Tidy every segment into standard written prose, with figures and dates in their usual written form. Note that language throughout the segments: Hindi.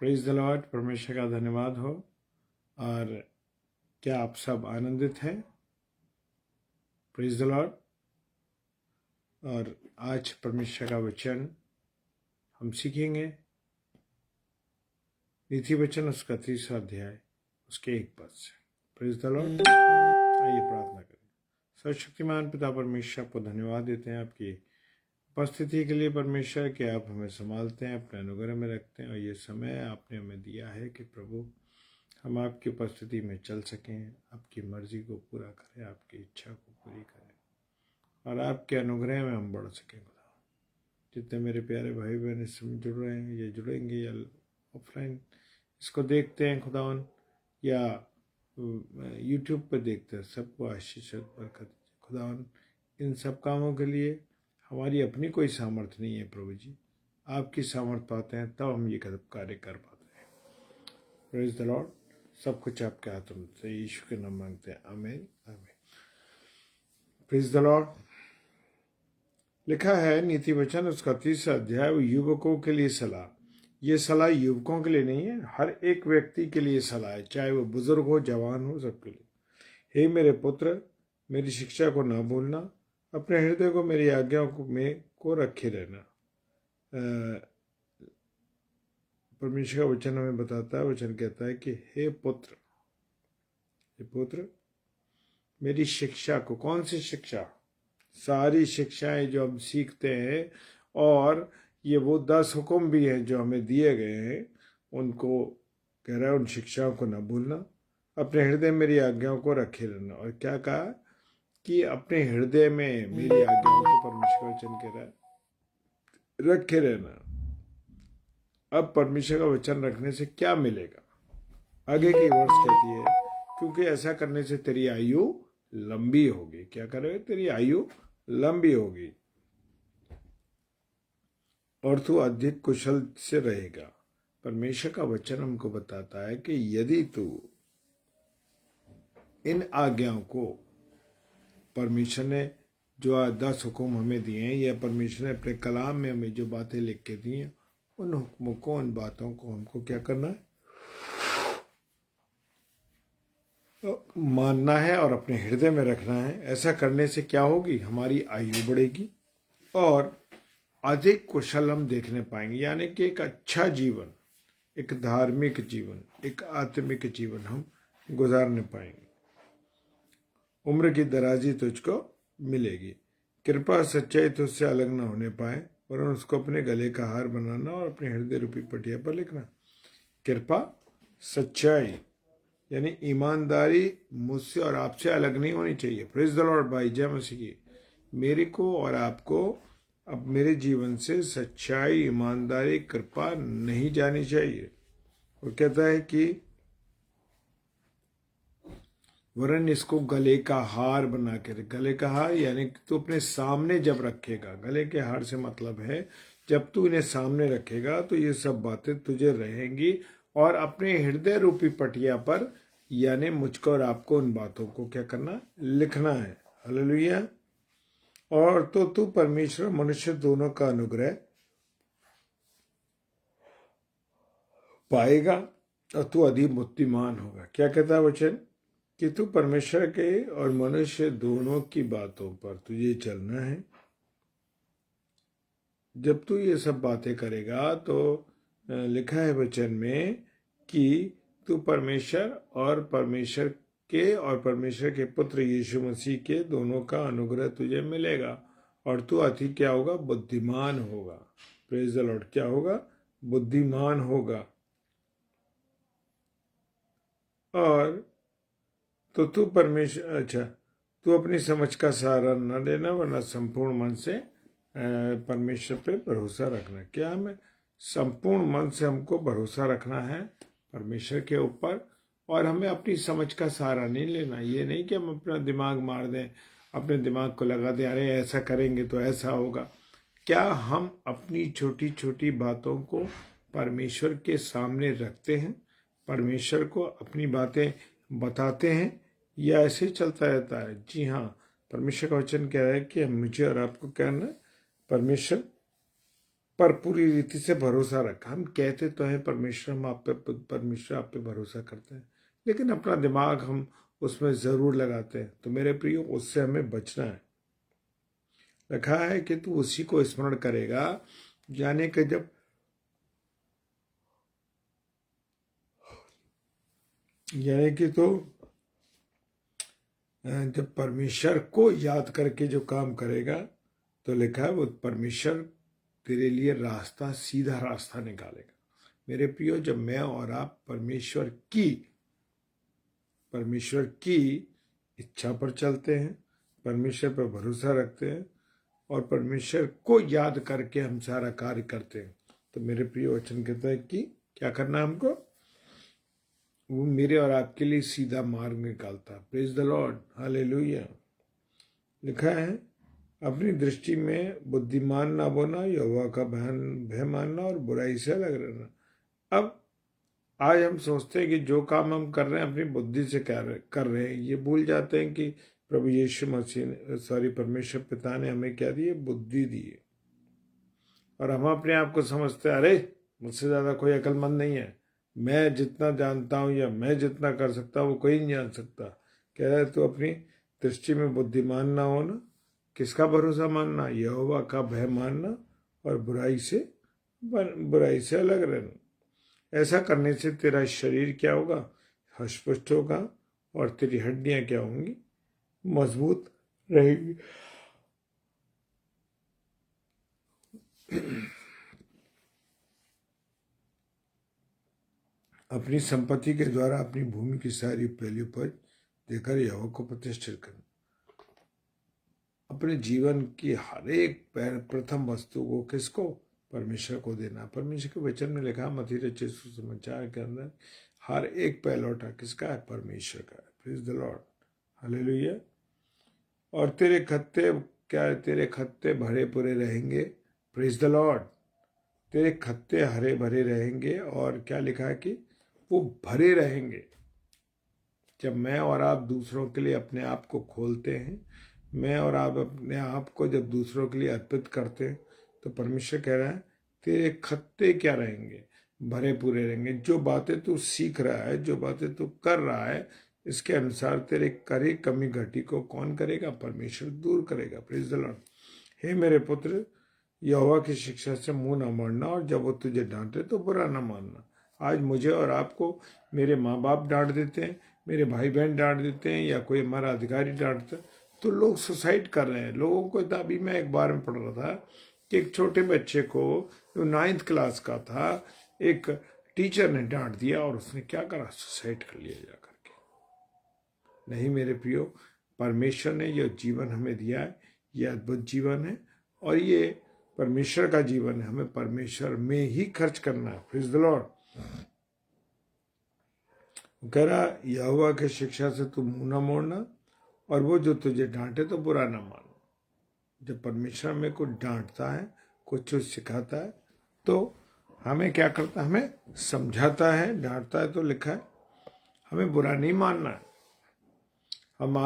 Praise the Lord. परमेश्वर का धन्यवाद हो। और क्या आप सब आनंदित हैं? Praise the Lord. और आज परमेश्वर का वचन हम सीखेंगे, नीति वचन उसका 30वां अध्याय उसके 1 पद से। Praise the Lord. आइए प्रार्थना करें। सर्वशक्तिमान पिता परमेश्वर को धन्यवाद देते हैं आपकी उपस्थिति के लिए परमेश्वर, कि आप हमें संभालते हैं, अपने अनुग्रह में रखते हैं, और ये समय आपने हमें दिया है कि प्रभु हम आपकी उपस्थिति में चल सकें, आपकी मर्जी को पूरा करें, आपकी इच्छा को पूरी करें, और आपके अनुग्रह में हम बढ़ सकें। खुदा, जितने मेरे प्यारे भाई बहन इस समय जुड़ रहे हैं, ये जुड़ेंगे या ऑफलाइन इसको देखते हैं खुदावन, या यूट्यूब पर देखते हैं, सबको आशीष बरकत दीजिए खुदावन। इन सब कामों के लिए हमारी अपनी कोई सामर्थ्य नहीं है प्रभु जी, आपकी सामर्थ्य पाते हैं तब हम ये कार्य कर पाते हैं। Praise the Lord. सब कुछ आपके हाथों में से यीशु के नाम मांगते हैं, आमीन आमीन। Praise the Lord. लिखा है नीति वचन उसका 30वां अध्याय, युवकों के लिए सलाह। ये सलाह युवकों के लिए नहीं है, हर एक व्यक्ति के लिए सलाह है, चाहे वो बुजुर्ग हो जवान हो, सबके लिए। हे मेरे पुत्र, मेरी शिक्षा को न भूलना, अपने हृदय को मेरी आज्ञाओं को रखे रहना। परमेश्वर का वचन हमें बताता है, वचन कहता है कि हे पुत्र, मेरी शिक्षा को, कौन सी शिक्षा? सारी शिक्षाएं जो हम सीखते हैं, और ये वो 10 हुक्म भी हैं जो हमें दिए गए हैं, उनको कह रहा है उन शिक्षाओं को न भूलना, अपने हृदय में मेरी आज्ञाओं को रखे रहना। और क्या कहा कि अपने हृदय में मेरी आज्ञाओं को, परमेश्वर का वचन कह रहा है, रखे रहना। अब परमेश्वर का वचन रखने से क्या मिलेगा? आगे की वर्ष कहती है, क्योंकि ऐसा करने से तेरी आयु लंबी होगी। क्या करेगा? तेरी आयु लंबी होगी और तू अधिक कुशल से रहेगा। परमेश्वर का वचन हमको बताता है कि यदि तू इन आज्ञाओं को, परमेश्वर ने जो 10 हुक्म हमें दिए हैं, या परमेश्वर ने अपने कलाम में हमें जो बातें लिख के दी हैं, उन हुक्मों को, उन बातों को हमको क्या करना है? मानना है और अपने हृदय में रखना है। ऐसा करने से क्या होगी? हमारी आयु बढ़ेगी और अधिक कुशल हम देखने पाएंगे, यानी कि एक अच्छा जीवन, एक धार्मिक जीवन, एक आत्मिक जीवन हम गुजारने पाएंगे। उम्र की दराजी तुझको मिलेगी। कृपा सच्चाई तुझसे अलग न होने पाए, वरन उसको अपने गले का हार बनाना और अपने हृदय रूपी पटिया पर लिखना। कृपा सच्चाई यानी ईमानदारी मुझसे और आपसे अलग नहीं होनी चाहिए। Praise the Lord. भाई जय मसीह की। मेरे को और आपको अब मेरे जीवन से सच्चाई, ईमानदारी, कृपा नहीं जानी चाहिए। वो कहता है कि वरन इसको गले का हार बना के, गले का हार यानी तू अपने सामने जब रखेगा, गले के हार से मतलब है जब तू इन्हें सामने रखेगा तो ये सब बातें तुझे रहेंगी, और अपने हृदय रूपी पटिया पर, यानी मुझको और आपको उन बातों को क्या करना? लिखना है। हालेलुया। और तो तू परमेश्वर मनुष्य दोनों का अनुग्रह पाएगा और तू अधिक बुद्धिमान होगा। क्या कहता है वचन? कि तू परमेश्वर के और मनुष्य दोनों की बातों पर तुझे चलना है। जब तू ये सब बातें करेगा तो लिखा है वचन में कि तू परमेश्वर और परमेश्वर के पुत्र यीशु मसीह के दोनों का अनुग्रह तुझे मिलेगा, और तू अति क्या होगा? बुद्धिमान होगा। Praise the Lord. क्या होगा? बुद्धिमान होगा। और तो तू परमेश्वर, अच्छा, तू अपनी समझ का सहारा न लेना, वरना संपूर्ण मन से परमेश्वर पे भरोसा रखना। क्या हमें संपूर्ण मन से हमको भरोसा रखना है परमेश्वर के ऊपर, और हमें अपनी समझ का सहारा नहीं लेना। ये नहीं कि हम अपना दिमाग मार दें, अपने दिमाग को लगा दें, अरे ऐसा करेंगे तो ऐसा होगा। क्या हम अपनी छोटी छोटी बातों को परमेश्वर के सामने रखते हैं, परमेश्वर को अपनी बातें बताते हैं, या ऐसे चलता रहता है? जी हाँ, परमेश्वर का वचन कह रहा है कि मुझे और आपको क्या करना है? परमेश्वर पर पूरी रीति से भरोसा रखा। हम कहते तो हैं परमेश्वर, हम आप पे, परमेश्वर आप पे भरोसा करते हैं, लेकिन अपना दिमाग हम उसमें जरूर लगाते हैं। तो मेरे प्रियो, उससे हमें बचना है। लिखा है कि तू उसी को स्मरण करेगा, यानी कि जब परमेश्वर को याद करके जो काम करेगा, तो लिखा है वो परमेश्वर तेरे लिए रास्ता, सीधा रास्ता निकालेगा। मेरे प्रियो, जब मैं और आप परमेश्वर की इच्छा पर चलते हैं, परमेश्वर पर भरोसा रखते हैं और परमेश्वर को याद करके हम सारा कार्य करते हैं, तो मेरे प्रिय वचन कहता है कि क्या करना है हमको? वो मेरे और आपके लिए सीधा मार्ग निकालता है। Praise the Lord, hallelujah. लिखा है, अपनी दृष्टि में बुद्धिमान ना बोना, यहोवा का भय मानना और बुराई से अलग रहना। अब आज हम सोचते हैं कि जो काम हम कर रहे हैं अपनी बुद्धि से कर रहे हैं, ये भूल जाते हैं कि प्रभु यीशु मसीह ने, परमेश्वर पिता ने हमें क्या दिए? बुद्धि दी है। और हम अपने आप को समझते हैं, अरे मुझसे ज्यादा कोई अक्लमंद नहीं है, मैं जितना जानता हूं या मैं जितना कर सकता हूं वो कोई नहीं जान सकता। कह रहा है तो अपनी दृष्टि में बुद्धिमान ना होना, किसका भरोसा मानना? यहोवा का भय मानना और बुराई से अलग रहना। ऐसा करने से तेरा शरीर क्या होगा? हष्टपुष्ट होगा और तेरी हड्डियां क्या होंगी? मजबूत रहेगी। अपनी संपत्ति के द्वारा अपनी भूमि की सारी पहली उपज देकर यहोवा को प्रतिष्ठित करना। अपने जीवन की हर एक प्रथम वस्तु को किसको? परमेश्वर को देना। परमेश्वर के वचन में लिखा, मत्ती रचित सुसमाचार के अंदर, हर एक पहलौठा किसका है? परमेश्वर का है। Praise the Lord, hallelujah. और तेरे खत्ते भरे पूरे रहेंगे। प्रेज द लॉर्ड, तेरे खत्ते हरे भरे रहेंगे। और क्या लिखा है कि वो भरे रहेंगे। जब मैं और आप दूसरों के लिए अपने आप को खोलते हैं, मैं और आप अपने आप को जब दूसरों के लिए अर्पित करते हैं, तो परमेश्वर कह रहा है तेरे खत्ते क्या रहेंगे? भरे पूरे रहेंगे। जो बातें तू सीख रहा है, जो बातें तू कर रहा है, इसके अनुसार तेरे करे कमी घटी को कौन करेगा? परमेश्वर दूर करेगा। Praise the Lord. हे मेरे पुत्र, यहोवा की शिक्षा से मुंह न मोड़ना, और जब वो तुझे डांटे तो बुरा न मानना। आज मुझे और आपको मेरे माँ बाप डांट देते हैं, मेरे भाई बहन डांट देते हैं, या कोई हमारा अधिकारी डांटता है, तो लोग सुसाइड कर रहे हैं। लोगों को अभी मैं एक बार में पढ़ रहा था कि एक छोटे बच्चे को, जो 9th क्लास का था, एक टीचर ने डांट दिया और उसने क्या करा? सुसाइड कर लिया जा करके। नहीं मेरे प्रियो, परमेश्वर ने जो जीवन हमें दिया है, ये अद्भुत जीवन है और ये परमेश्वर का जीवन है। हमें परमेश्वर में ही खर्च करना है। Praise the Lord. कह रहा, यहोवा की शिक्षा से तू मुंह न मोड़ना, और वो जो तुझे डांटे तो बुरा ना मानो। जब परमेश्वर में कुछ डांटता है, कुछ सिखाता है, तो हमें क्या करता है? हमें समझाता है, डांटता है, तो लिखा है हमें बुरा नहीं मानना है। हम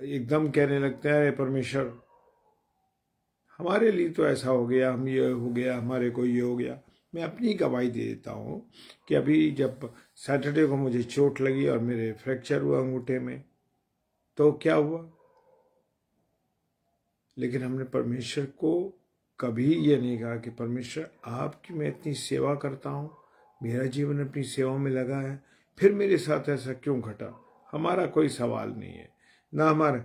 एकदम कहने लगते हैं, अरे परमेश्वर हमारे लिए तो ऐसा हो गया, हम ये हो गया, हमारे को ये हो गया। मैं अपनी गवाही दे देता हूँ कि अभी जब सैटरडे को मुझे चोट लगी और मेरे फ्रैक्चर हुआ अंगूठे में, तो क्या हुआ? लेकिन हमने परमेश्वर को कभी ये नहीं कहा कि परमेश्वर आपकी मैं इतनी सेवा करता हूँ, मेरा जीवन अपनी सेवा में लगा है, फिर मेरे साथ ऐसा क्यों घटा? हमारा कोई सवाल नहीं है ना हमारा।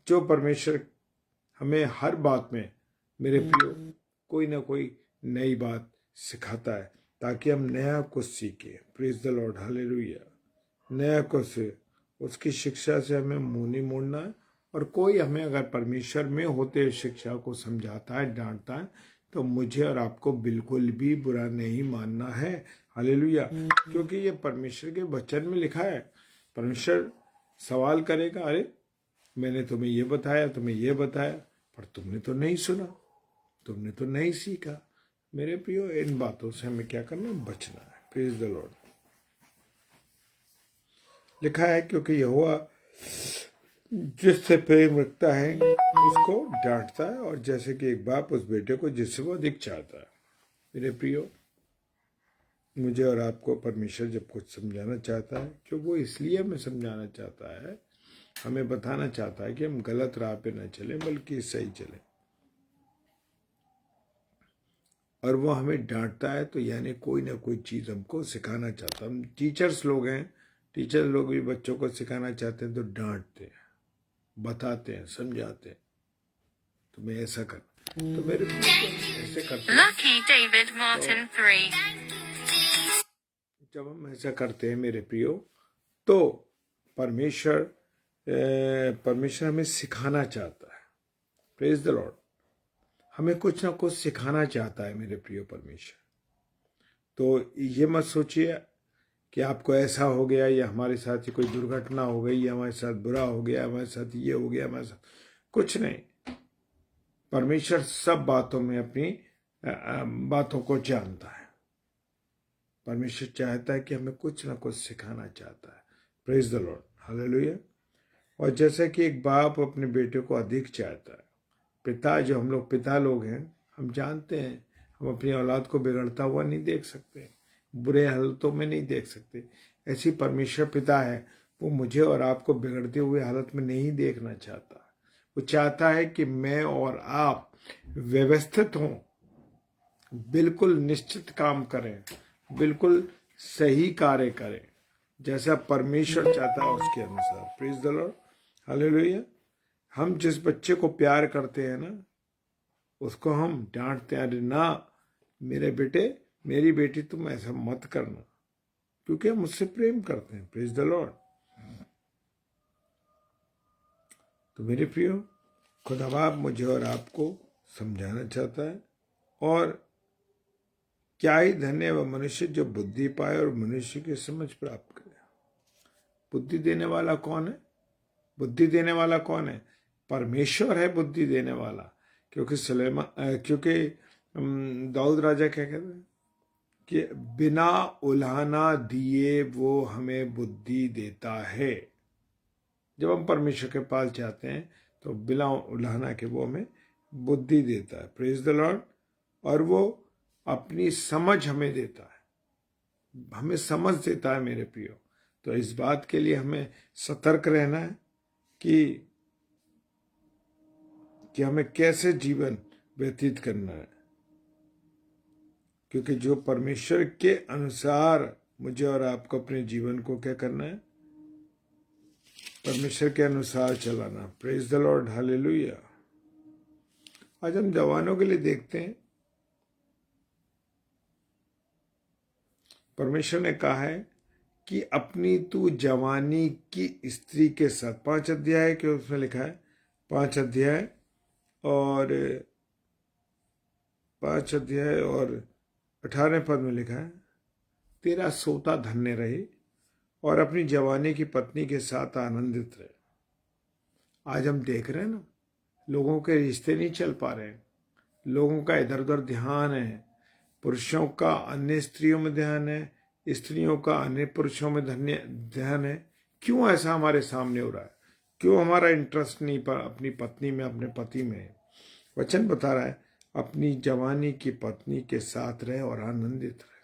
जो परमेश्वर हमें हर बात में, मेरे प्रियो, कोई ना कोई नई बात सिखाता है ताकि हम नया कुछ सीखें। Praise the Lord, hallelujah. नया कुछ, उसकी शिक्षा से हमें मुंह नहीं मोड़ना है। और कोई हमें अगर परमेश्वर में होते हुए शिक्षा को समझाता है, डांटता है, तो मुझे और आपको बिल्कुल भी बुरा नहीं मानना है। हालेलुया। क्योंकि ये परमेश्वर के वचन में लिखा है। परमेश्वर सवाल करेगा, अरे मैंने तुम्हें ये बताया, तुम्हें ये बताया, पर तुमने तो नहीं सुना, तुमने तो नहीं सीखा। मेरे प्रियो, इन बातों से हमें क्या करना? बचना है। Praise the Lord. लिखा है, क्योंकि यहोवा जिससे प्रेम रखता है उसको डांटता है, और जैसे कि एक बाप उस बेटे को जिससे वो अधिक चाहता है। मेरे प्रियो, मुझे और आपको परमेश्वर जब कुछ समझाना चाहता है, क्यों वो इसलिए हमें समझाना चाहता है, हमें बताना चाहता है कि हम गलत राह पे न चलें बल्कि सही चलें। और वो हमें डांटता है तो यानी कोई ना कोई चीज़ हमको सिखाना चाहता है। हम टीचर्स लोग हैं, टीचर लोग भी बच्चों को सिखाना चाहते हैं तो डांटते हैं, बताते हैं, समझाते हैं, तुम्हें ऐसा कर, तो मेरे ऐसे करते हैं। जब हम ऐसा करते हैं मेरे प्रियो, तो परमेश्वर हमें सिखाना चाहता है। Praise the Lord. हमें कुछ ना कुछ सिखाना चाहता है मेरे प्रियो परमेश्वर। तो ये मत सोचिए कि आपको ऐसा हो गया या हमारे साथ ही कोई दुर्घटना हो गई या हमारे साथ बुरा हो गया, हमारे साथ ये हो गया, हमारे साथ कुछ नहीं। परमेश्वर सब बातों में अपनी बातों को जानता है। परमेश्वर चाहता है कि हमें कुछ ना कुछ सिखाना चाहता है। Praise the Lord, hallelujah. और जैसा कि एक बाप अपने बेटे को अधिक चाहता है, पिता जो हम लोग पिता लोग हैं, हम जानते हैं हम अपनी औलाद को बिगड़ता हुआ नहीं देख सकते, बुरे हालतों में नहीं देख सकते। ऐसी परमेश्वर पिता है, वो मुझे और आपको बिगड़ते हुए हालत में नहीं देखना चाहता। वो चाहता है कि मैं और आप व्यवस्थित हों, बिल्कुल निश्चित काम करें, बिल्कुल सही कार्य करें, जैसा परमेश्वर चाहता है उसके अनुसार। Praise the Lord, hallelujah. हम जिस बच्चे को प्यार करते हैं ना, उसको हम डांटते हैं, अरे ना मेरे बेटे, मेरी बेटी, तुम ऐसा मत करना, क्योंकि हम उससे प्रेम करते हैं। Praise the Lord. तो मेरे प्रियो, खुदा बाप मुझे और आपको समझाना चाहता है। और क्या ही धन्य वह मनुष्य जो बुद्धि पाए और मनुष्य की समझ प्राप्त करे। बुद्धि देने वाला कौन है? बुद्धि देने वाला कौन है? परमेश्वर है बुद्धि देने वाला। क्योंकि दाऊद राजा क्या कहते हैं कि बिना उलाहना दिए वो हमें बुद्धि देता है। जब हम परमेश्वर के पास जाते हैं तो बिना उलाहना के वो हमें बुद्धि देता है। Praise the Lord. और वो अपनी समझ हमें देता है, हमें समझ देता है मेरे प्रियो। तो इस बात के लिए हमें सतर्क रहना है कि हमें कैसे जीवन व्यतीत करना है, क्योंकि जो परमेश्वर के अनुसार मुझे और आपको अपने जीवन को क्या करना है, परमेश्वर के अनुसार चलाना। Praise the Lord, hallelujah. आज हम जवानों के लिए देखते हैं, परमेश्वर ने कहा है कि अपनी तू जवानी की स्त्री के साथ, 5 अध्याय के उसमें लिखा है, 5 अध्याय और 18 पद में लिखा है, तेरा सोता धन्य रहे और अपनी जवानी की पत्नी के साथ आनंदित रहे। आज हम देख रहे हैं ना, लोगों के रिश्ते नहीं चल पा रहे हैं, लोगों का इधर उधर ध्यान है, पुरुषों का अन्य स्त्रियों में ध्यान है, स्त्रियों का अन्य पुरुषों में ध्यान है। क्यों ऐसा हमारे सामने हो रहा है? क्यों हमारा इंटरेस्ट नहीं अपनी पत्नी में, अपने पति में? वचन बता रहा है अपनी जवानी की पत्नी के साथ रहे और आनंदित रहे।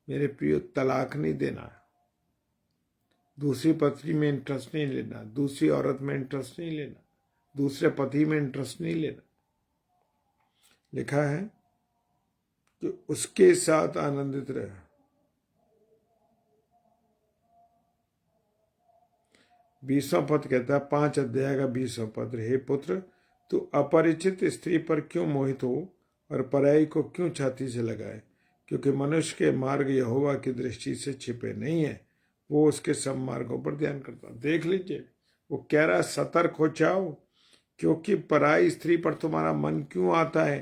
मेरे प्रियो, तलाक नहीं देना है, दूसरी पत्नी में इंटरेस्ट नहीं लेना, दूसरी औरत में इंटरेस्ट नहीं लेना, दूसरे पति में इंटरेस्ट नहीं लेना। लिखा है कि उसके साथ आनंदित रहे। 20वां पद कहता है, 5 अध्याय का 20वां पद, हे पुत्र, तू अपरिचित स्त्री पर क्यों मोहित हो और पराई को क्यों छाती से लगाए? क्योंकि मनुष्य के मार्ग यहोवा की दृष्टि से छिपे नहीं है, वो उसके सब मार्गों पर ध्यान करता। देख लीजिए, वो कह रहा है सतर्क हो जाओ, क्योंकि पराई स्त्री पर तुम्हारा मन क्यों आता है?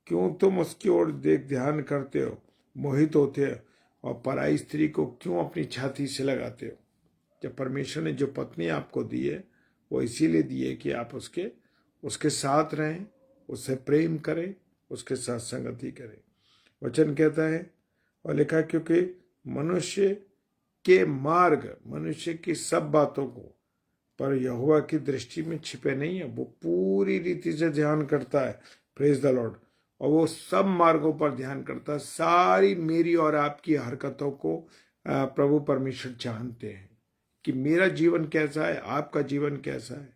क्यों तुम उसकी ओर ध्यान करते हो, मोहित होते हो, और पराई स्त्री को क्यों अपनी छाती से लगाते हो? जब परमेश्वर ने जो पत्नी आपको दी है, वो इसीलिए दी है कि आप उसके साथ रहें, उससे प्रेम करें, उसके साथ संगति करें। वचन कहता है और लिखा, क्योंकि मनुष्य के मार्ग, मनुष्य की सब बातों को पर यहोवा की दृष्टि में छिपे नहीं है, वो पूरी रीति से ध्यान करता है। Praise the Lord. और वो सब मार्गों पर ध्यान करता है। सारी मेरी और आपकी हरकतों को प्रभु परमेश्वर जानते हैं कि मेरा जीवन कैसा है, आपका जीवन कैसा है।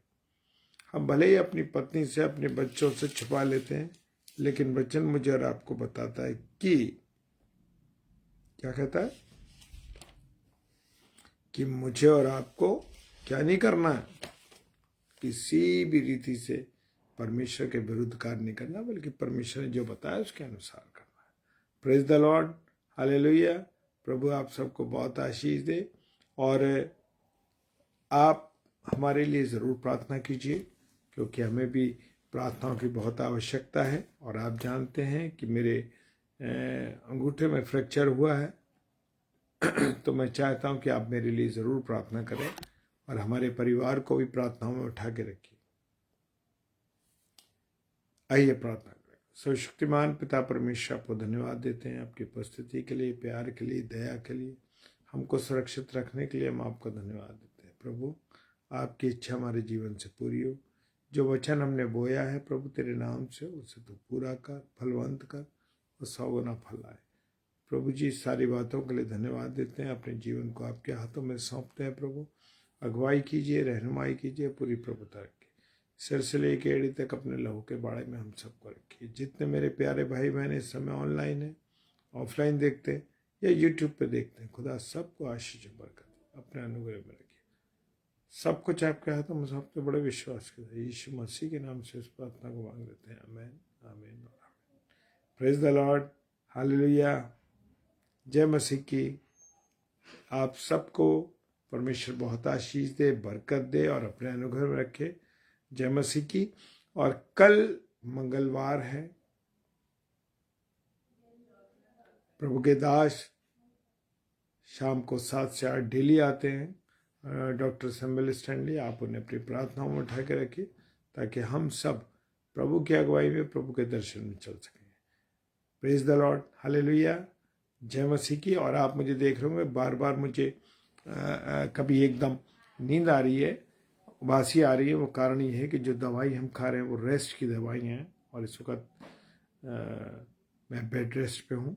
हम भले ही अपनी पत्नी से, अपने बच्चों से छुपा लेते हैं, लेकिन वचन मुझे और आपको बताता है कि क्या कहता है कि मुझे और आपको क्या नहीं करना है, किसी भी रीति से परमेश्वर के विरुद्ध कार्य नहीं करना, बल्कि परमेश्वर ने जो बताया उसके अनुसार करना है। Praise the Lord, hallelujah. प्रभु आप सबको बहुत आशीष दे और आप हमारे लिए ज़रूर प्रार्थना कीजिए, क्योंकि हमें भी प्रार्थनाओं की बहुत आवश्यकता है। और आप जानते हैं कि मेरे अंगूठे में फ्रैक्चर हुआ है तो मैं चाहता हूं कि आप मेरे लिए ज़रूर प्रार्थना करें और हमारे परिवार को भी प्रार्थनाओं में उठा के रखिए। आइए प्रार्थना करें। सर्वशक्तिमान पिता परमेश्वर, आपको धन्यवाद देते हैं आपकी उपस्थिति के लिए, प्यार के लिए, दया के लिए, हमको सुरक्षित रखने के लिए हम आपको धन्यवाद देते हैं। प्रभु आपकी इच्छा हमारे जीवन से पूरी हो। जो वचन हमने बोया है प्रभु तेरे नाम से, उसे तो पूरा कर, फलवंत कर और 100 गुना फल आए। प्रभु जी सारी बातों के लिए धन्यवाद देते हैं। अपने जीवन को आपके हाथों में सौंपते हैं। प्रभु अगुवाई कीजिए, रहनुमाई कीजिए, पूरी प्रभुता रखिए। सिर से लेके एड़ी तक अपने लहू के बाड़े में हम सबको रखिए। जितने मेरे प्यारे भाई बहन इस समय ऑनलाइन है, ऑफलाइन देखते हैं या यूट्यूब पे देखते हैं, खुदा सबको आशीष बरकत अपने अनुग्रह में रखिए। सब कुछ आपके हाथों में सौंपते बड़े विश्वास के साथ यीशु मसीह के नाम से इस प्रार्थना को मांग लेते हैं। आमीन, आमीन और आमीन। Praise the Lord, hallelujah. जय मसीह की। आप सबको परमेश्वर बहुत आशीष दे, बरकत दे और अपने अनुग्रह में रखे। जय मसीह की। और कल मंगलवार है, प्रभु के दास शाम को 7 से 8 डेली आते हैं। डॉक्टर सैमुअल स्टैनली, आप उन्हें अपनी प्रार्थनाओं में उठा के रखिए ताकि हम सब प्रभु की अगुवाई में प्रभु के दर्शन में चल सकें। Praise the Lord, hallelujah. जय मसीह की। और आप मुझे देख रहे होंगे, बार बार मुझे कभी एकदम नींद आ रही है, उबासी आ रही है। वो कारण ये है कि जो दवाई हम खा रहे हैं वो रेस्ट की दवाई हैं और इस वक्त मैं बेड रेस्ट पे हूँ।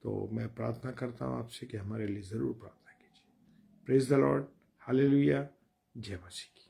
तो मैं प्रार्थना करता हूँ आपसे कि हमारे लिए ज़रूर प्रार्थना कीजिए। Praise the Lord, hallelujah. जय मसीह की।